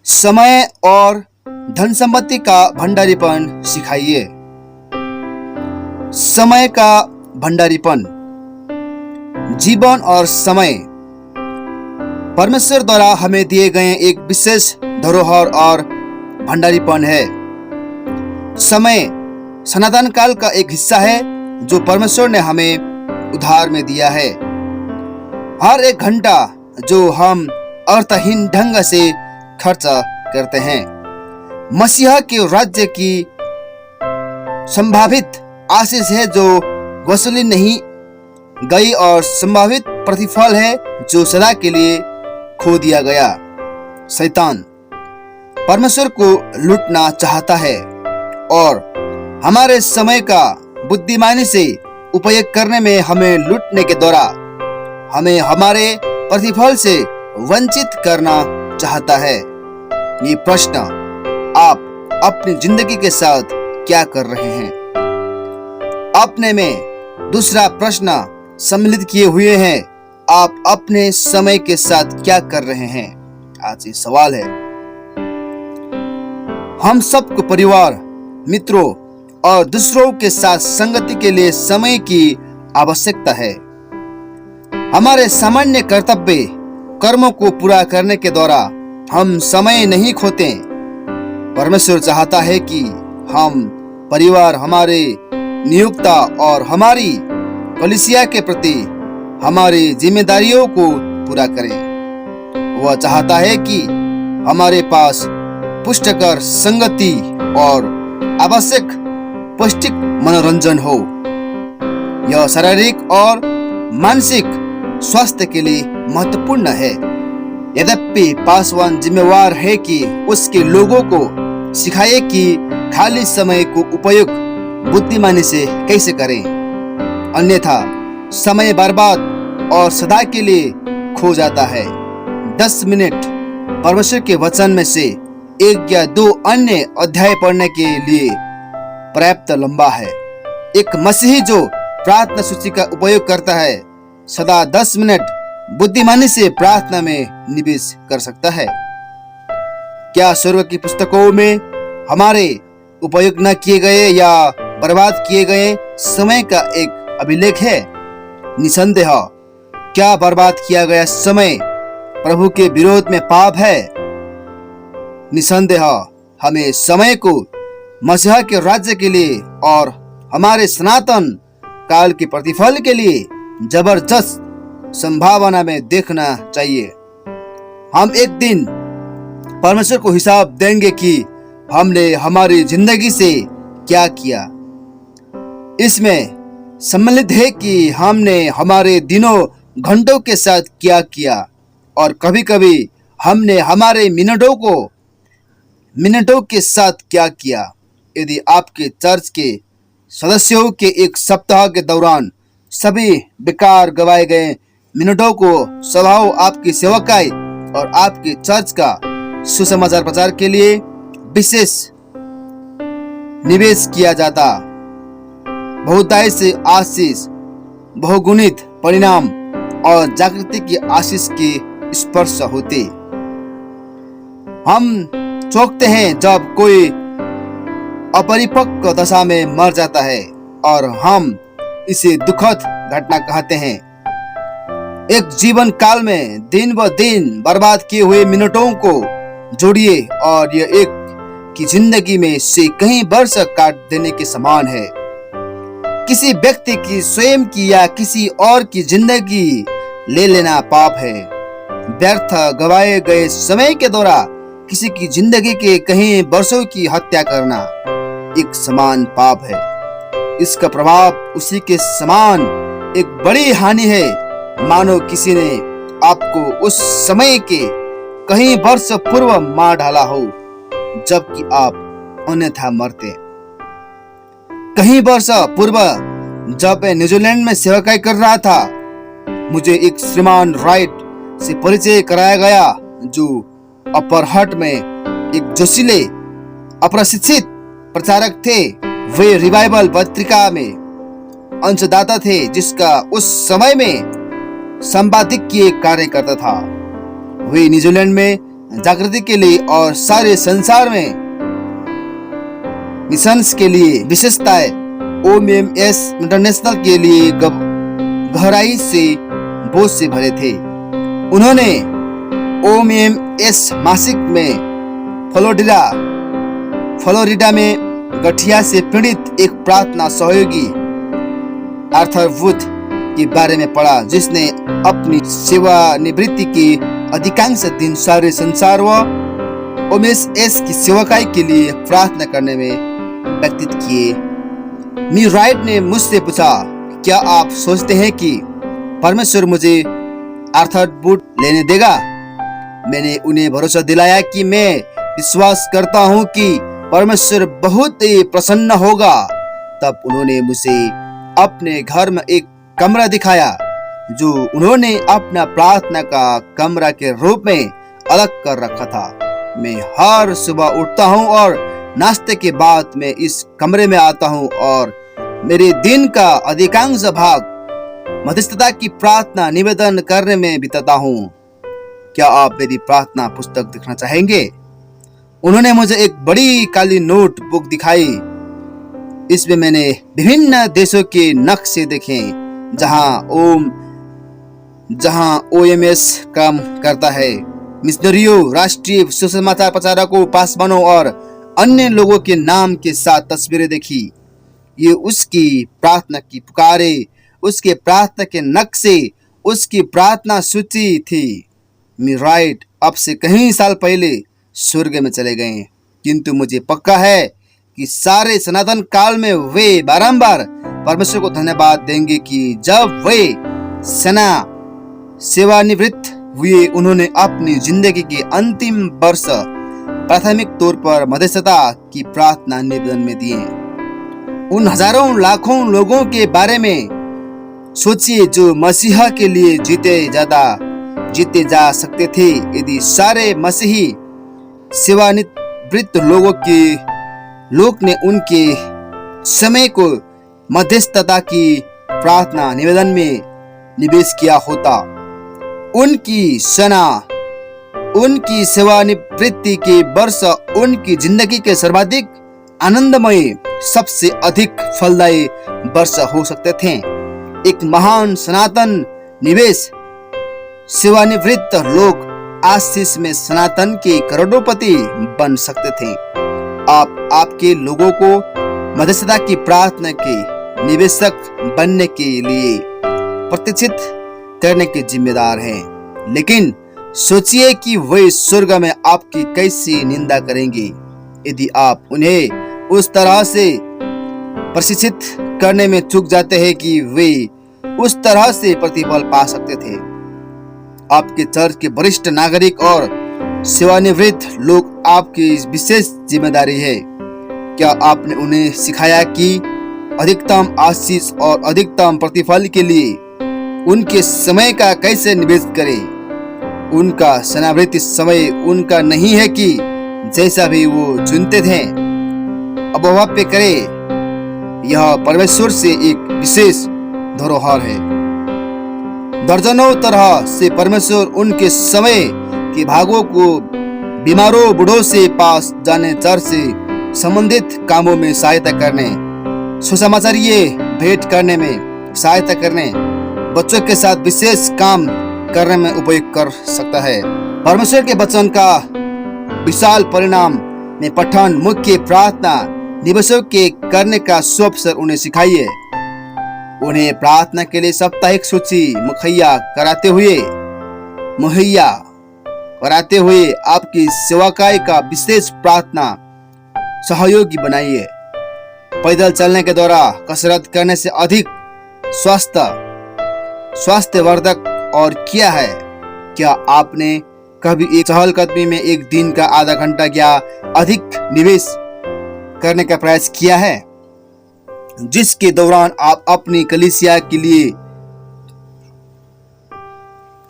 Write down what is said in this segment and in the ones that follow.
समय और धन संपत्ति का भंडारीपन सिखाइए। समय का भंडारीपन, जीवन और समय परमेश्वर द्वारा हमें दिए गए एक विशेष धरोहर और भंडारीपन है। समय सनातन काल का एक हिस्सा है जो परमेश्वर ने हमें उधार में दिया है। हर एक घंटा जो हम अर्थहीन ढंग से खर्च करते हैं, मसीहा के राज्य की संभावित आशीष है जो वसूली नहीं गई और संभावित प्रतिफल है जो सदा के लिए खो दिया गया। शैतान परमेश्वर को लूटना चाहता है और हमारे समय का बुद्धिमानी से उपयोग करने में हमें लूटने के द्वारा हमें हमारे प्रतिफल से वंचित करना चाहता है। ये प्रश्न आप अपनी जिंदगी के साथ क्या कर रहे हैं? अपने में दूसरा प्रश्न सम्मिलित किए हुए हैं, आप अपने समय के साथ क्या कर रहे हैं? आज ये सवाल है। हम सबको परिवार, मित्रों और दूसरों के साथ संगति के लिए समय की आवश्यकता है। हमारे सामान्य कर्तव्य कर्मों को पूरा करने के द्वारा हम समय नहीं खोते। परमेश्वर चाहता है कि हम परिवार, हमारे नियोक्ता और हमारी कलीसिया के प्रति हमारी जिम्मेदारियों को पूरा करें। वह चाहता है कि हमारे पास पुष्टिकर संगति और आवश्यक पौष्टिक मनोरंजन हो। यह शारीरिक और मानसिक स्वास्थ्य के लिए महत्वपूर्ण है। यद्यपि पासवान जिम्मेवार है कि उसके लोगों को सिखाए कि खाली समय को उपयोग बुद्धिमानी से कैसे करें, अन्यथा समय बर्बाद और सदा के लिए खो जाता है। 10 मिनट परमेश्वर के वचन में से 1 या 2 अन्य अध्याय पढ़ने के लिए पर्याप्त लंबा है। एक मसीही जो प्रार्थना सूची का उपयोग करता है सदा 10 मिनट बुद्धिमानी से प्रार्थना में निवेश कर सकता है। क्या स्वर्ग की पुस्तकों में हमारे उपयोग न किए गए या बर्बाद किए गए समय का एक अभिलेख है? निसंदेह क्या बर्बाद किया गया समय प्रभु के विरोध में पाप है? निसंदेह हमें समय को मसीहा के राज्य के लिए और हमारे सनातन काल के प्रतिफल के लिए जबरदस्त संभावना में देखना चाहिए। हम एक दिन परमेश्वर को हिसाब देंगे कि हमने हमारी जिंदगी से क्या किया। इसमें सम्मिलित है कि हमने हमारे दिनों घंटों के साथ क्या किया और कभी कभी हमने हमारे मिनटों के साथ क्या किया। यदि आपके चर्च के सदस्यों के एक सप्ताह के दौरान सभी बेकार गवाए गए मिनटों को स्वभाव आपकी सेवकाई और आपके चर्च का सुसमाचार प्रचार के लिए विशेष निवेश किया जाता, बहुतायत से आशीष, बहुगुणित परिणाम और जागृति की आशीष के स्पर्श होते। हम चौंकते हैं जब कोई अपरिपक्व दशा में मर जाता है और हम इसे दुखद घटना कहते हैं। एक जीवन काल में दिन ब दिन बर्बाद किए हुए मिनटों को जोड़िए और यह एक की जिंदगी में से कई वर्ष काट देने के समान है। किसी व्यक्ति की स्वयं की या किसी और की जिंदगी ले लेना पाप है। व्यर्थ गवाए गए समय के द्वारा किसी की जिंदगी के कई वर्षों की हत्या करना एक समान पाप है। इसका प्रभाव उसी के समान एक बड़ी हानि है मानो किसी ने आपको उस समय के कई वर्ष पूर्व मार डाला हो जबकि आप अन्यथा मरते। कई वर्ष पूर्व जब मैं न्यूजीलैंड में सेवकाई कर रहा था, मुझे एक श्रीमान राइट से परिचय कराया गया जो अपर हट में एक जोशीले अप्रशिक्षित प्रचारक थे। वे रिवाइवल पत्रिका में अंशदाता थे जिसका उस समय में संपादकीय कार्य करता था। वे न्यूजीलैंड में जागृति के लिए और सारे संसार में मिशंस के लिए विशेषताएं OMS इंटरनेशनल के लिए गहराई से बोझ से भरे थे। उन्होंने OMS मासिक में फ्लोरिडा में गठिया से पीड़ित एक प्रार्थना सहयोगी आर्थर वुड के बारे में पढ़ा, जिसने अपनी सेवानिवृत्ति के अधिकांश दिन सारे संसार व OMS की सेवकाई के लिए प्रार्थना करने में व्यतीत किए। मी राइट ने मुझसे पूछा, क्या आप सोचते हैं कि परमेश्वर मुझे आर्थर वुड लेने देगा? मैंने उन्हें भरोसा दिलाया कि मैं विश्वास करता हूं कि परमेश्वर बहुत ही प्रसन्न होगा। तब उन्होंने मुझे अपने घर में एक कमरा दिखाया जो उन्होंने अपना प्रार्थना का कमरा के रूप में अलग कर रखा था। मैं हर सुबह उठता हूं और नाश्ते के बाद मैं इस कमरे में आता हूं और मेरे दिन का अधिकांश भाग मध्यस्थता की प्रार्थना निवेदन करने में बिताता हूं। क्या आप मेरी प्रार्थना पुस्तक देखना चाहेंगे? उन्होंने मुझे एक बड़ी काली नोट बुक दिखाई। इसमें मैंने विभिन्न देशों के नक्शे देखे जहां OMS काम करता है। मिशनरियों, राष्ट्रीय सुसमाचार प्रचारकों, पासवानों और अन्य लोगों के नाम के साथ तस्वीरें देखी। ये उसकी प्रार्थना की पुकारे, उसके प्रार्थना के नक्शे, उसकी प्रार्थना सूची थी। मी राइट अब से कई साल पहले स्वर्ग में चले गए, किंतु मुझे पक्का है कि सारे सनातन काल में वे बारंबार परमेश्वर को धन्यवाद देंगे कि जब वे सेवानिवृत्त हुए, उन्होंने अपनी जिंदगी के अंतिम वर्ष प्राथमिक तौर पर मध्यस्थता की प्रार्थना निवेदन में दिए। उन हजारों लाखों लोगों के बारे में सोचिए जो मसीहा के लिए जीते जा सकते थे। यदि सारे मसीही सेवानिवृत्त लोग ने उनके समय को मध्यस्थता की प्रार्थना निवेदन में निवेश किया होता, उनकी सेवानिवृत्ति के वर्ष उनकी जिंदगी के सर्वाधिक आनंदमय, सबसे अधिक फलदायी वर्ष हो सकते थे। एक महान सनातन निवेश सेवानिवृत्त लोग आशीष में सनातन के करोड़पति बन सकते थे। आप आपके लोगों को मध्यस्थता की प्रार्थना के निवेशक बनने के लिए प्रतिष्ठित करने के जिम्मेदार हैं। लेकिन सोचिए कि वे स्वर्ग में आपकी कैसी निंदा करेंगे यदि आप उन्हें उस तरह से प्रशिक्षित करने में चूक जाते हैं कि वे उस तरह से प्रतिफल पा सकते थे। आपके चर्च के वरिष्ठ नागरिक और सेवानिवृत्त लोग आपकी विशेष जिम्मेदारी है। क्या आपने उन्हें सिखाया कि अधिकतम आशीष और अधिकतम प्रतिफल के लिए उनके समय का कैसे निवेश करें? उनका सेवानिवृत्ति समय उनका नहीं है कि जैसा भी वो चुनते थे अवभाव पे करे। यह परमेश्वर से एक विशेष धरोहर है। दर्जनों तरह से परमेश्वर उनके समय के भागों को बीमारों, बूढ़ों से पास जाने, चर्च से संबंधित कामों में सहायता करने, सुसमाचारीय भेंट करने में सहायता करने, बच्चों के साथ विशेष काम करने में उपयोग कर सकता है। परमेश्वर के वचन का विशाल परिणाम में पठन, मुख्य प्रार्थना निवेशों के करने का अवसर उन्हें सिखाइए। उन्हें प्रार्थना के लिए साप्ताहिक सूची मुहैया कराते हुए आपकी सेवाकाई का विशेष प्रार्थना सहयोगी बनाइए। पैदल चलने के द्वारा कसरत करने से अधिक स्वास्थ्यवर्धक और क्या है? क्या आपने कभी एक चहलकदमी में एक दिन का आधा घंटा या अधिक निवेश करने का प्रयास किया है, जिसके दौरान आप अपनी कलीसिया के लिए,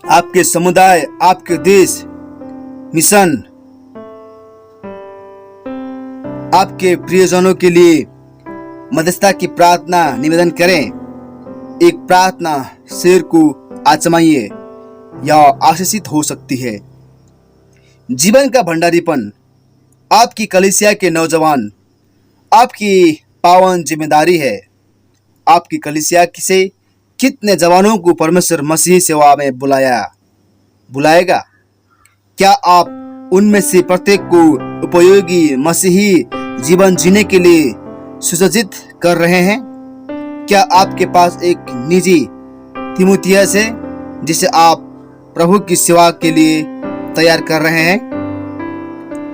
आपके समुदाय, आपके देश, मिशन, आपके प्रियजनों के लिए मध्यस्थता की प्रार्थना निवेदन करें? एक प्रार्थना शेर को आजमाइए, यह आशीषित हो सकती है। जीवन का भंडारीपन, आपकी कलीसिया के नौजवान, आपकी पावन जिम्मेदारी है। आपकी कलीसिया से कितने जवानों को परमेश्वर मसीह सेवा में बुलाएगा? क्या आप उनमें से प्रत्येक को उपयोगी मसीही जीवन जीने के लिए सुसज्जित कर रहे हैं? क्या आपके पास एक निजी तीमुथियुस है जिसे आप प्रभु की सेवा के लिए तैयार कर रहे हैं?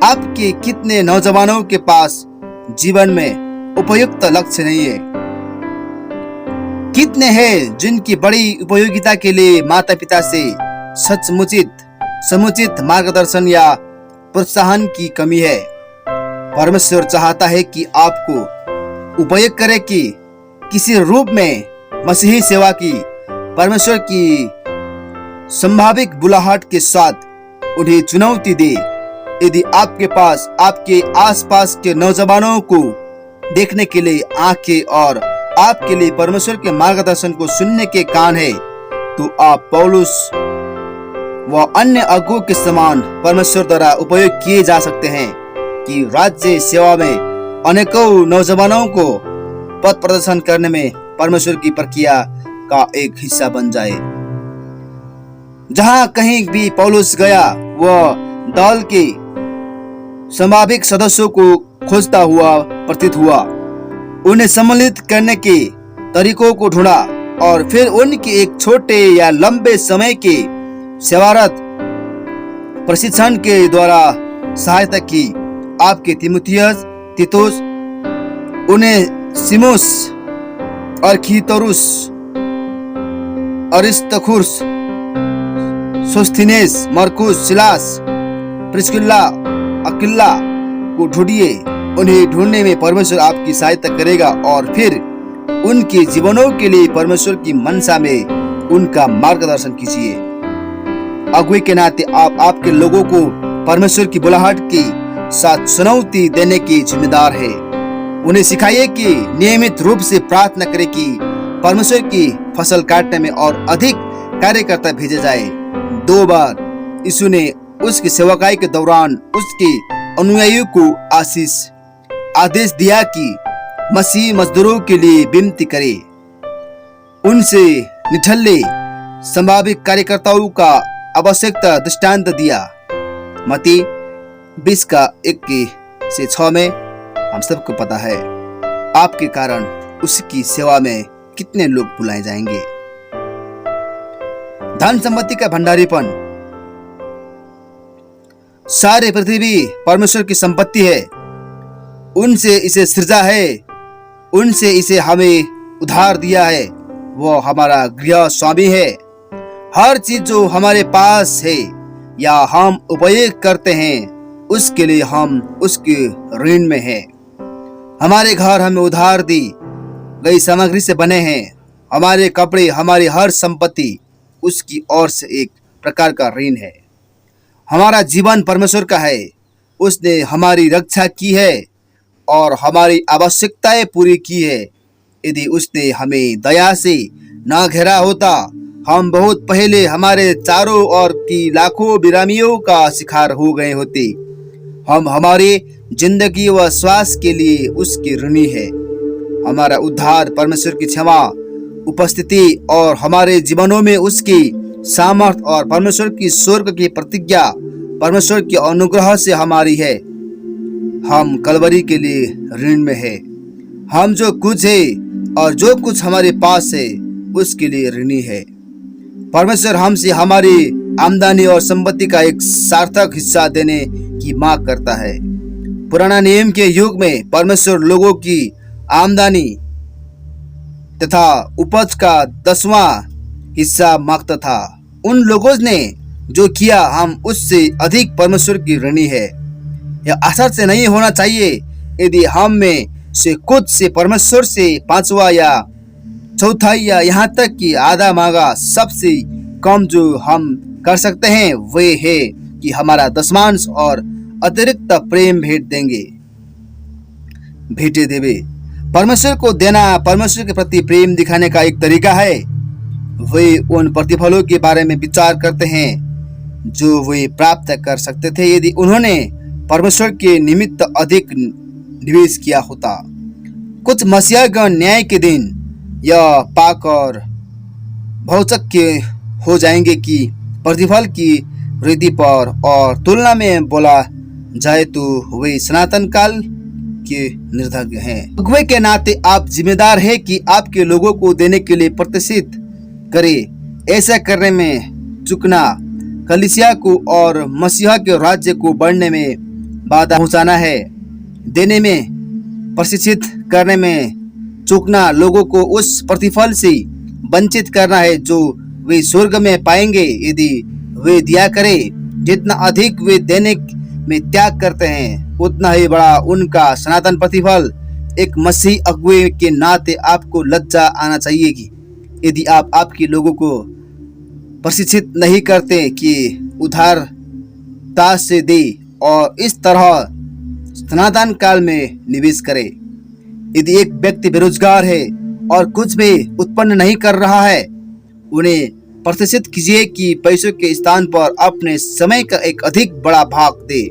आपके कितने नौजवानों के पास जीवन में उपयुक्त लक्ष्य नहीं है? कितने हैं जिनकी बड़ी उपयोगिता के लिए माता पिता से समुचित मार्गदर्शन या प्रोत्साहन की कमी है? परमेश्वर चाहता है कि आपको उपयोग करे कि किसी रूप में मसीही सेवा की परमेश्वर की संभावित बुलाहट के साथ उन्हें चुनौती दे। यदि आपके पास आपके आसपास के नौजवानों को देखने के लिए आंखें और आपके लिए परमेश्वर के मार्गदर्शन को सुनने के कान है, तो आप पौलुस व अन्य अगुओं के समान परमेश्वर द्वारा उपयोग किए जा सकते हैं कि राज्य सेवा में अनेकों नौजवानों को पथ प्रदर्शन करने में परमेश्वर की प्रक्रिया का एक हिस्सा बन जाए। जहां कहीं भी पौलुस गया, वह दल के संभावित सदस्यों को खोजता हुआ प्रतीत हुआ, उन्हें सम्मिलित करने के तरीकों को ढूंढा और फिर उनके एक छोटे या लंबे समय के सेवारत प्रशिक्षण के द्वारा सहायता की। आपके तीमुथियुस, तीतुस, ओनेसिमुस, अरखितोरुस, अरिस्तर्खुस, सोस्थिनेस, मरकुस, सिलास, प्रिस्किल्ला, अक्विला को ढूंढिए। उन्हें ढूंढने में परमेश्वर आपकी सहायता करेगा और फिर उनके जीवनों के लिए परमेश्वर की मनसा में उनका मार्गदर्शन कीजिए। अगुवे के नाते आप आपके लोगों को परमेश्वर की बुलाहट के साथ चुनौती देने की जिम्मेदार है। उन्हें सिखाइए कि नियमित रूप से प्रार्थना करें कि परमेश्वर की फसल काटने में और अधिक कार्यकर्ता भेजे जाए। 2 बार यीशु ने उसकी सेवकाई के दौरान उसके अनुयायियों को आदेश दिया कि मसीह मजदूरों के लिए विनती करे। उनसे निठल्ले संभावित कार्यकर्ताओं का आवश्यकता दृष्टांत दिया। मत्ती 20:1-6 में हम सबको पता है आपके कारण उसकी सेवा में कितने लोग बुलाए जाएंगे। धन संपत्ति का भंडारीपन, सारे पृथ्वी परमेश्वर की संपत्ति है। उनसे इसे सृजा है, उनसे इसे हमें उधार दिया है। वो हमारा गृह स्वामी है। हर चीज जो हमारे पास है या हम उपयोग करते हैं, उसके लिए हम उसके ऋण में हैं। हमारे घर हमें उधार दी गई सामग्री से बने हैं। हमारे कपड़े, हमारी हर संपत्ति उसकी ओर से एक प्रकार का ऋण है। हमारा जीवन परमेश्वर का है। उसने हमारी रक्षा की है और हमारी आवश्यकताएं पूरी की है। यदि उसने हमें दया से न घेरा होता, हम बहुत पहले हमारे चारों ओर की लाखों बेरामियों का शिकार हो गए होते। हम हमारी जिंदगी व श्वास के लिए उसके ऋणी है। हमारा उद्धार, परमेश्वर की क्षमा, उपस्थिति और हमारे जीवनों में उसकी सामर्थ और परमेश्वर की स्वर्ग की प्रतिज्ञा, परमेश्वर के अनुग्रह से हमारी है। हम कलवरी के लिए ऋण में है। हम जो कुछ है और जो कुछ हमारे पास है उसके लिए ऋणी है। परमेश्वर हमसे हमारी आमदनी और संपत्ति का एक सार्थक हिस्सा देने की मांग करता है। पुराना नियम के युग में परमेश्वर लोगों की आमदनी तथा उपज का 10वां हिस्सा मांगता था। उन लोगों ने जो किया, हम उससे अधिक परमेश्वर की ऋणी है। यह आशा से नहीं होना चाहिए। यदि हम में से कुछ से परमेश्वर से 5वां या चौथाई या यहाँ तक कि आधा मांगा, सबसे कम जो हम कर सकते हैं वे है कि हमारा दशमांश और अतिरिक्त प्रेम भेंटे देवे। परमेश्वर को देना परमेश्वर के प्रति प्रेम दिखाने का एक तरीका है। वे उन प्रतिफलों के बारे में विचार करते हैं जो वे प्राप्त कर सकते थे यदि उन्होंने परमेश्वर के निमित्त अधिक निवेश किया होता। कुछ मसीहगण न्याय के दिन यह पाकर भौचक के हो जाएंगे कि प्रतिफल की वृद्धि पर और तुलना में बोला जाए तो वे सनातन काल के निर्धज्ञ हैं। अगुवे के नाते आप जिम्मेदार हैं कि आपके लोगों को देने के लिए प्रतिष्ठित करें। ऐसा करने में चुकना कलीसिया को और मसीहा के राज्य को बढ़ने में बाधा पहुंचाना है। देने में प्रशिक्षित करने में चूकना लोगों को उस प्रतिफल से वंचित करना है जो वे स्वर्ग में पाएंगे यदि वे दिया करें। जितना अधिक वे देने में त्याग करते हैं उतना ही बड़ा उनका सनातन प्रतिफल। एक मसीही अगुवे के नाते आपको लज्जा आना चाहिए कि यदि आप आपके लोगों को प्रशिक्षित नहीं करते कि उदारता से दे और इस तरह सनातन काल में निवेश करे। यदि एक व्यक्ति बेरोजगार है और कुछ भी उत्पन्न नहीं कर रहा है, उन्हें प्रतिष्ठित कीजिए कि पैसों के स्थान पर अपने समय का एक अधिक बड़ा भाग दे।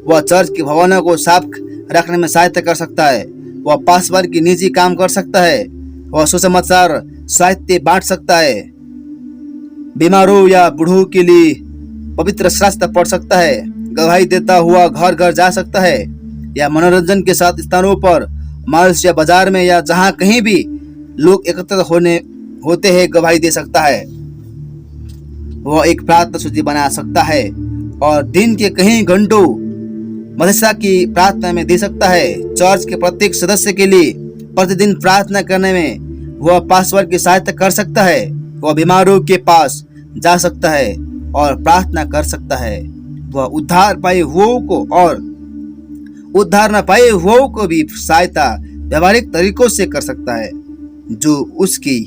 वह चर्च के भवनों को साफ रखने में सहायता कर सकता है, वह पासवान की निजी काम कर सकता है, वह सुसमाचार साहित्य बांट सकता है, बीमारों या बूढ़ों के लिए पवित्र शास्त्र पढ़ सकता है, गवाही देता हुआ घर घर जा सकता है या मनोरंजन के साथ स्थानों पर मॉल्स या बाजार में या जहां कहीं भी लोग एकत्रित होते हैं गवाही दे सकता है। वह एक प्रार्थना सूची बना सकता है और दिन के कई घंटों मदरसा की प्रार्थना में दे सकता है। चर्च के प्रत्येक सदस्य के लिए प्रतिदिन प्रार्थना करने में वह पासवर्ड की सहायता कर सकता है। वह बीमारों के पास जा सकता है और प्रार्थना कर सकता है। वह उद्धार पाए हुओं को और उद्धार न पाए हुओं को भी सहायता व्यवहारिक तरीकों से कर सकता है जो उसकी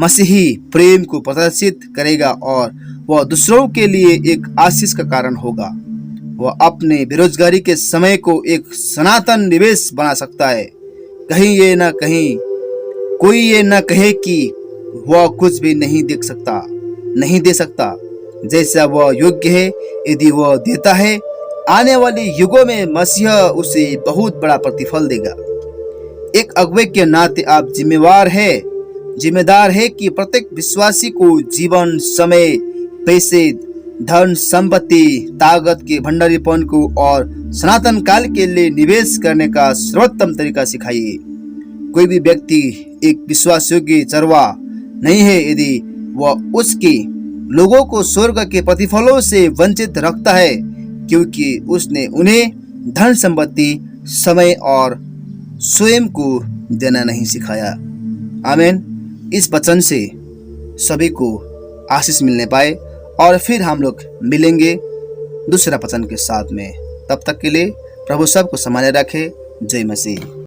मसीही प्रेम को प्रदर्शित करेगा और वह दूसरों के लिए एक आशीष का कारण होगा। वह अपने बेरोजगारी के समय को एक सनातन निवेश बना सकता है। कोई ये न कहे कि वह कुछ भी नहीं दे सकता जैसा वह योग्य है। यदि वह देता है, आने वाले युगों में मसीह उसे बहुत बड़ा प्रतिफल देगा। एक अगुवे के नाते आप जिम्मेदार है कि प्रत्येक विश्वासी को जीवन, समय, पैसे, धन, संपत्ति, ताकत के भंडारीपन को और सनातन काल के लिए निवेश करने का सर्वोत्तम तरीका सिखाइए। कोई भी व्यक्ति एक विश्वास योग्य चरवा नहीं है यदि वह उसके लोगों को स्वर्ग के प्रतिफलों से वंचित रखता है, क्योंकि उसने उन्हें धन, संपत्ति, समय और स्वयं को देना नहीं सिखाया। आमीन। इस वचन से सभी को आशीष मिलने पाए और फिर हम लोग मिलेंगे दूसरा वचन के साथ में। तब तक के लिए प्रभु सबको संभाले रखे। जय मसीह।